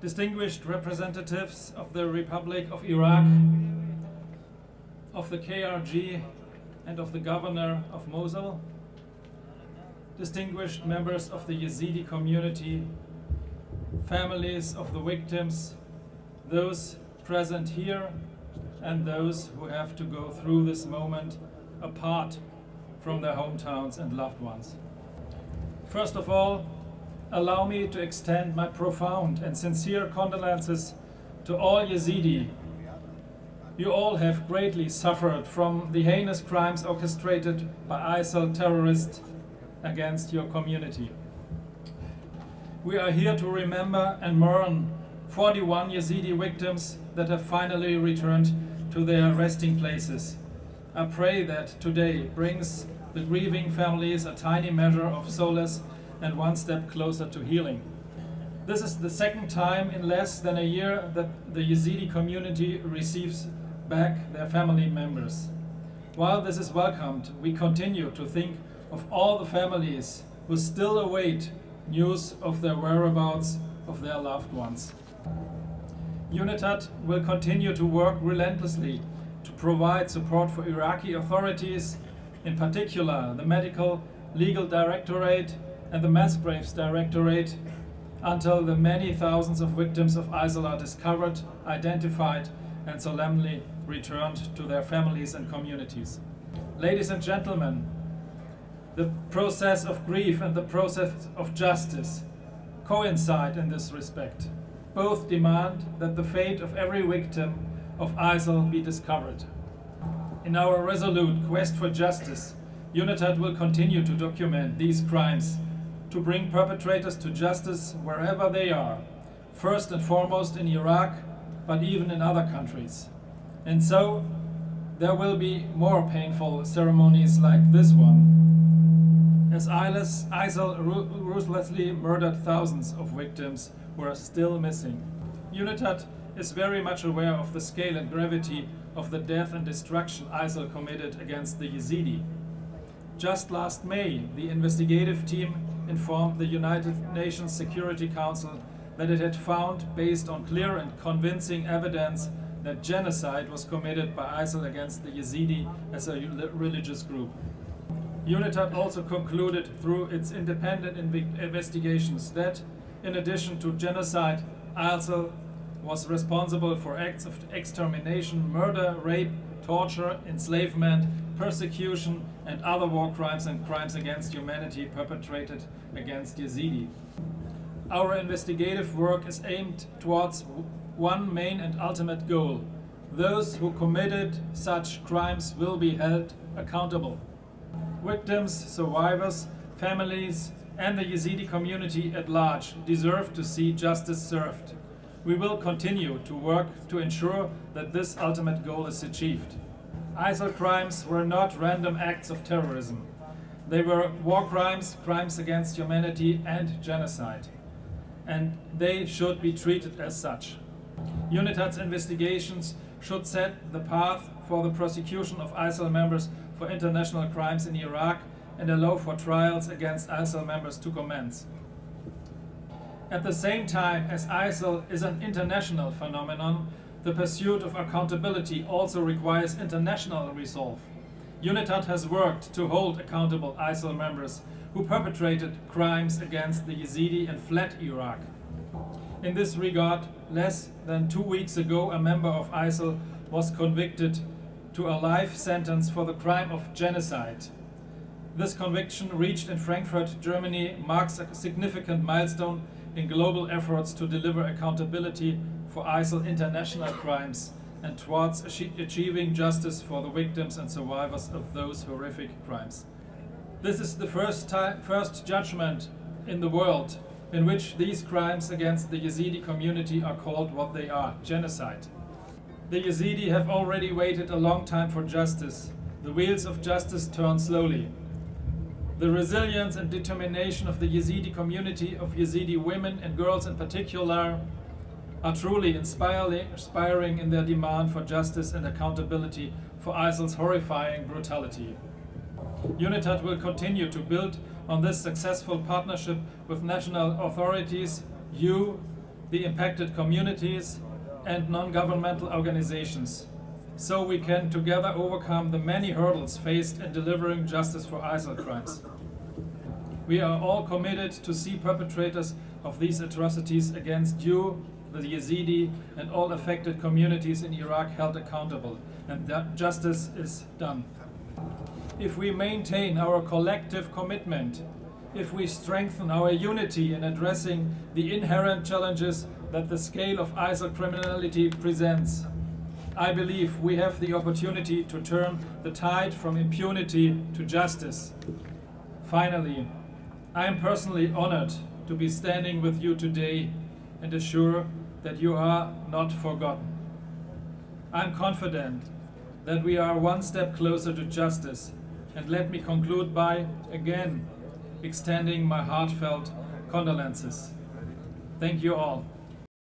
distinguished representatives of the Republic of Iraq, of the KRG and of the Governor of Mosul, distinguished members of the Yazidi community, families of the victims, those present here and those who have to go through this moment apart from their hometowns and loved ones. First of all, allow me to extend my profound and sincere condolences to all Yazidi. You all have greatly suffered from the heinous crimes orchestrated by ISIL terrorists against your community. We are here to remember and mourn 41 Yazidi victims that have finally returned to their resting places. I pray that today brings the grieving families a tiny measure of solace and one step closer to healing. This is the second time in less than a year that the Yazidi community receives back their family members. While this is welcomed, we continue to think of all the families who still await news of their whereabouts of their loved ones. UNITAD will continue to work relentlessly to provide support for Iraqi authorities, in particular the Medical Legal Directorate and the Mass Graves Directorate, until the many thousands of victims of ISIL are discovered, identified and solemnly returned to their families and communities. Ladies and gentlemen, the process of grief and the process of justice coincide in this respect. Both demand that the fate of every victim of ISIL be discovered. In our resolute quest for justice, UNITAD will continue to document these crimes, to bring perpetrators to justice wherever they are, first and foremost in Iraq, but even in other countries. And so, there will be more painful ceremonies like this one, as ISIL ruthlessly murdered thousands of victims who are still missing. UNITAD is very much aware of the scale and gravity of the death and destruction ISIL committed against the Yazidi. Just last May, the investigative team informed the United Nations Security Council that it had found, based on clear and convincing evidence, that genocide was committed by ISIL against the Yazidi as a religious group. UNITAD also concluded through its independent investigations that, in addition to genocide, ISIL was responsible for acts of extermination, murder, rape, torture, enslavement, persecution, and other war crimes and crimes against humanity perpetrated against Yazidi. Our investigative work is aimed towards one main and ultimate goal. Those who committed such crimes will be held accountable. Victims, survivors, families, and the Yazidi community at large deserve to see justice served. We will continue to work to ensure that this ultimate goal is achieved. ISIL crimes were not random acts of terrorism. They were war crimes, crimes against humanity, and genocide. And they should be treated as such. UNITAD's investigations should set the path for the prosecution of ISIL members for international crimes in Iraq and allow for trials against ISIL members to commence. At the same time as ISIL is an international phenomenon, the pursuit of accountability also requires international resolve. UNITAD has worked to hold accountable ISIL members who perpetrated crimes against the Yazidi and fled Iraq. In this regard, less than 2 weeks ago, a member of ISIL was convicted to a life sentence for the crime of genocide. This conviction, reached in Frankfurt, Germany, marks a significant milestone in global efforts to deliver accountability for ISIL international crimes and towards achieving justice for the victims and survivors of those horrific crimes. This is the first judgment in the world in which these crimes against the Yazidi community are called what they are: genocide. The Yazidi have already waited a long time for justice. The wheels of justice turn slowly. The resilience and determination of the Yazidi community, of Yazidi women and girls in particular, are truly inspiring in their demand for justice and accountability for ISIL's horrifying brutality. UNITAD will continue to build on this successful partnership with national authorities, you, the impacted communities and non-governmental organizations, so we can together overcome the many hurdles faced in delivering justice for ISIL crimes. We are all committed to see perpetrators of these atrocities against you, the Yazidi, and all affected communities in Iraq held accountable, and that justice is done. If we maintain our collective commitment, if we strengthen our unity in addressing the inherent challenges that the scale of ISIL criminality presents, I believe we have the opportunity to turn the tide from impunity to justice. Finally, I am personally honored to be standing with you today and assure that you are not forgotten. I am confident that we are one step closer to justice, and let me conclude by, again, extending my heartfelt condolences. Thank you all.